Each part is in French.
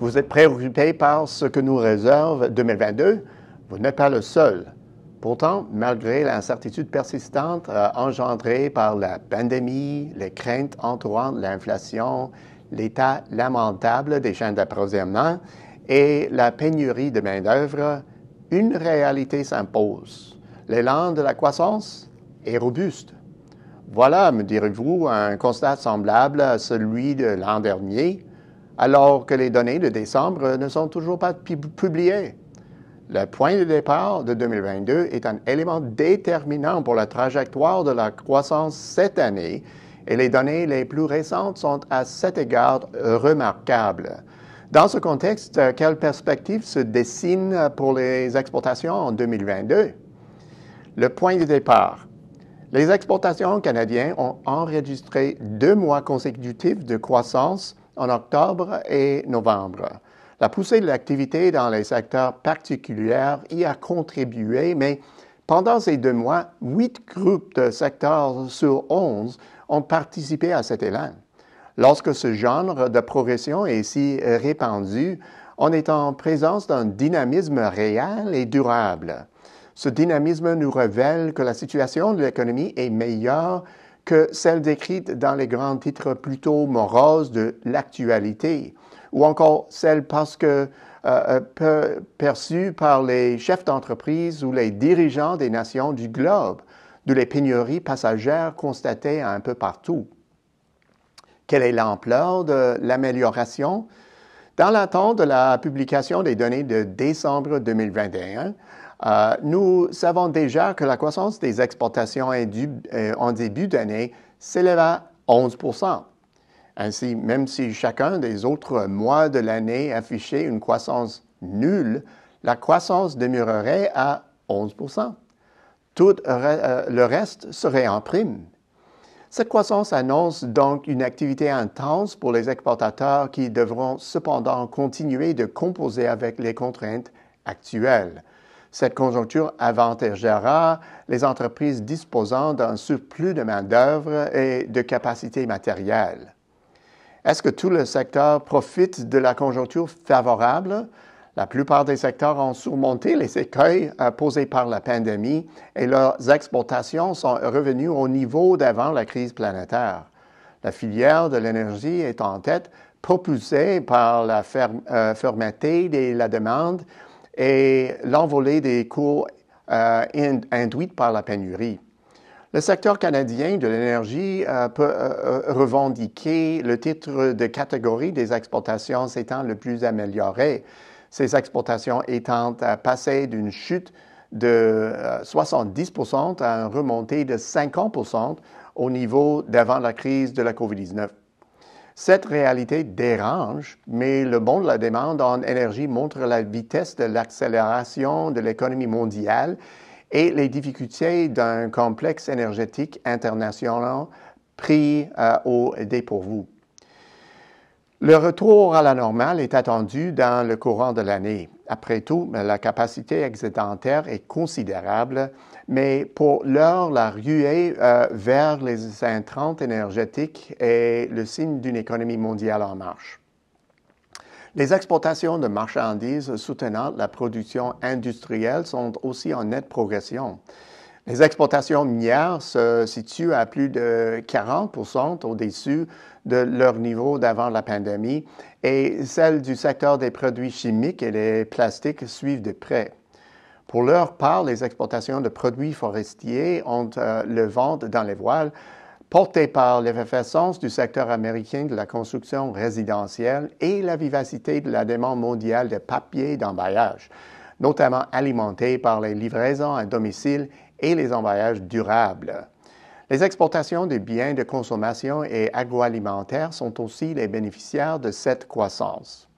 Vous êtes préoccupé par ce que nous réserve 2022? Vous n'êtes pas le seul. Pourtant, malgré l'incertitude persistante engendrée par la pandémie, les craintes entourant l'inflation, l'état lamentable des chaînes d'approvisionnement et la pénurie de main-d'œuvre, une réalité s'impose. L'élan de la croissance est robuste. Voilà, me direz-vous, un constat semblable à celui de l'an dernier, alors que les données de décembre ne sont toujours pas publiées. Le point de départ de 2022 est un élément déterminant pour la trajectoire de la croissance cette année et les données les plus récentes sont à cet égard remarquables. Dans ce contexte, quelle perspective se dessine pour les exportations en 2022? Le point de départ. Les exportations canadiennes ont enregistré 2 mois consécutifs de croissance en octobre et novembre. La poussée de l'activité dans les secteurs particuliers y a contribué, mais pendant ces 2 mois, 8 groupes de secteurs sur 11 ont participé à cet élan. Lorsque ce genre de progression est si répandu, on est en présence d'un dynamisme réel et durable. Ce dynamisme nous révèle que la situation de l'économie est meilleure que celle décrite dans les grands titres plutôt moroses de l'actualité, ou encore celle perçue par les chefs d'entreprise ou les dirigeants des nations du globe, d'où les pénuries passagères constatées un peu partout. Quelle est l'ampleur de l'amélioration? Dans l'attente de la publication des données de décembre 2021, nous savons déjà que la croissance des exportations en début d'année s'élève à 11 %. Ainsi, même si chacun des autres mois de l'année affichait une croissance nulle, la croissance demeurerait à 11 %. Tout le reste serait en prime. Cette croissance annonce donc une activité intense pour les exportateurs qui devront cependant continuer de composer avec les contraintes actuelles. Cette conjoncture avantagera les entreprises disposant d'un surplus de main-d'œuvre et de capacités matérielles. Est-ce que tout le secteur profite de la conjoncture favorable? La plupart des secteurs ont surmonté les écueils posés par la pandémie et leurs exportations sont revenues au niveau d'avant la crise planétaire. La filière de l'énergie est en tête, propulsée par la fermeté de la demande et l'envolée des coûts induite par la pénurie. Le secteur canadien de l'énergie peut revendiquer le titre de catégorie des exportations s'étant le plus amélioré. Ces exportations étant passées d'une chute de 70 % à une remontée de 50 % au niveau d'avant la crise de la COVID-19. Cette réalité dérange, mais le bond de la demande en énergie montre la vitesse de l'accélération de l'économie mondiale et les difficultés d'un complexe énergétique international pris au dépourvu. Le retour à la normale est attendu dans le courant de l'année. Après tout, la capacité excédentaire est considérable, mais pour l'heure, la ruée vers les intrants énergétiques est le signe d'une économie mondiale en marche. Les exportations de marchandises soutenant la production industrielle sont aussi en nette progression. Les exportations minières se situent à plus de 40 % au-dessus de leur niveau d'avant la pandémie et celles du secteur des produits chimiques et des plastiques suivent de près. Pour leur part, les exportations de produits forestiers ont le vent dans les voiles, portées par l'effervescence du secteur américain de la construction résidentielle et la vivacité de la demande mondiale de papier et d'emballage, notamment alimentée par les livraisons à domicile et les emballages durables. Les exportations de biens de consommation et agroalimentaires sont aussi les bénéficiaires de cette croissance.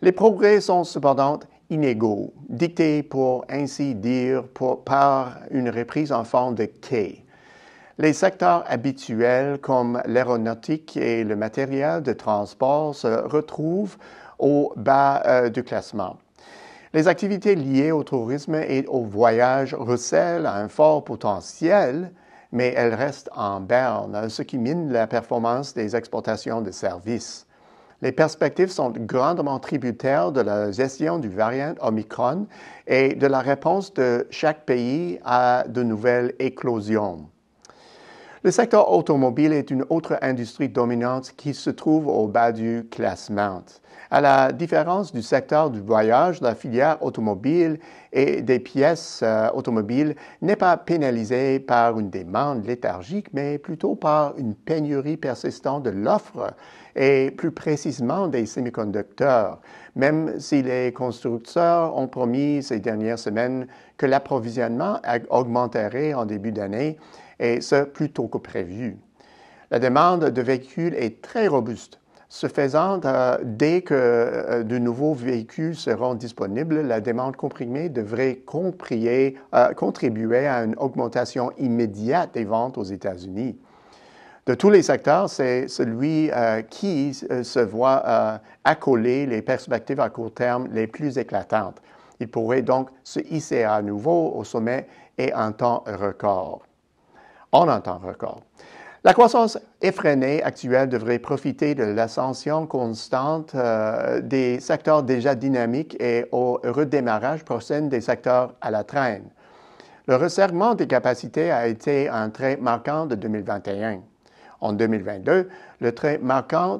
Les progrès sont cependant inégaux, dictés pour ainsi dire par une reprise en forme de quai. Les secteurs habituels comme l'aéronautique et le matériel de transport se retrouvent au bas du classement. Les activités liées au tourisme et au voyage recèlent un fort potentiel, mais elles restent en berne, ce qui mine la performance des exportations de services. Les perspectives sont grandement tributaires de la gestion du variant Omicron et de la réponse de chaque pays à de nouvelles éclosions. Le secteur automobile est une autre industrie dominante qui se trouve au bas du classement. À la différence du secteur du voyage, la filière automobile et des pièces automobiles n'est pas pénalisée par une demande léthargique, mais plutôt par une pénurie persistante de l'offre et plus précisément des semi-conducteurs, même si les constructeurs ont promis ces dernières semaines que l'approvisionnement augmenterait en début d'année, et ce plus tôt que prévu. La demande de véhicules est très robuste. Ce faisant, dès que de nouveaux véhicules seront disponibles, la demande comprimée devrait contribuer à une augmentation immédiate des ventes aux États-Unis. De tous les secteurs, c'est celui qui se voit accoler les perspectives à court terme les plus éclatantes. Il pourrait donc se hisser à nouveau au sommet et en temps record. En un temps record. La croissance effrénée actuelle devrait profiter de l'ascension constante des secteurs déjà dynamiques et au redémarrage prochain des secteurs à la traîne. Le resserrement des capacités a été un trait marquant de 2021. En 2022, le trait marquant,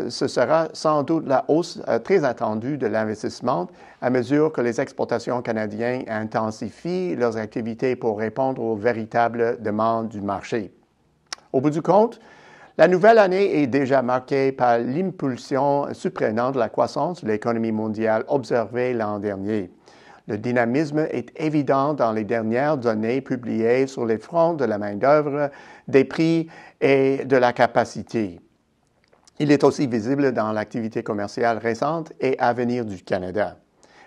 ce sera sans doute la hausse très attendue de l'investissement à mesure que les exportations canadiennes intensifient leurs activités pour répondre aux véritables demandes du marché. Au bout du compte, la nouvelle année est déjà marquée par l'impulsion surprenante de la croissance de l'économie mondiale observée l'an dernier. Le dynamisme est évident dans les dernières données publiées sur les fronts de la main-d'œuvre, des prix et de la capacité. Il est aussi visible dans l'activité commerciale récente et à venir du Canada.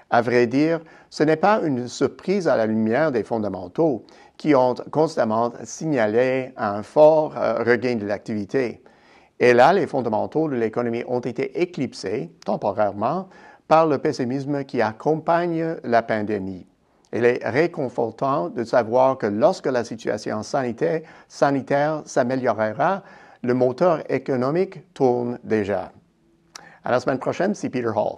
À vrai dire, ce n'est pas une surprise à la lumière des fondamentaux qui ont constamment signalé un fort regain de l'activité. Et là, les fondamentaux de l'économie ont été éclipsés temporairement par le pessimisme qui accompagne la pandémie. Il est réconfortant de savoir que lorsque la situation sanitaire s'améliorera, le moteur économique tourne déjà. À la semaine prochaine, c'est Peter Hall.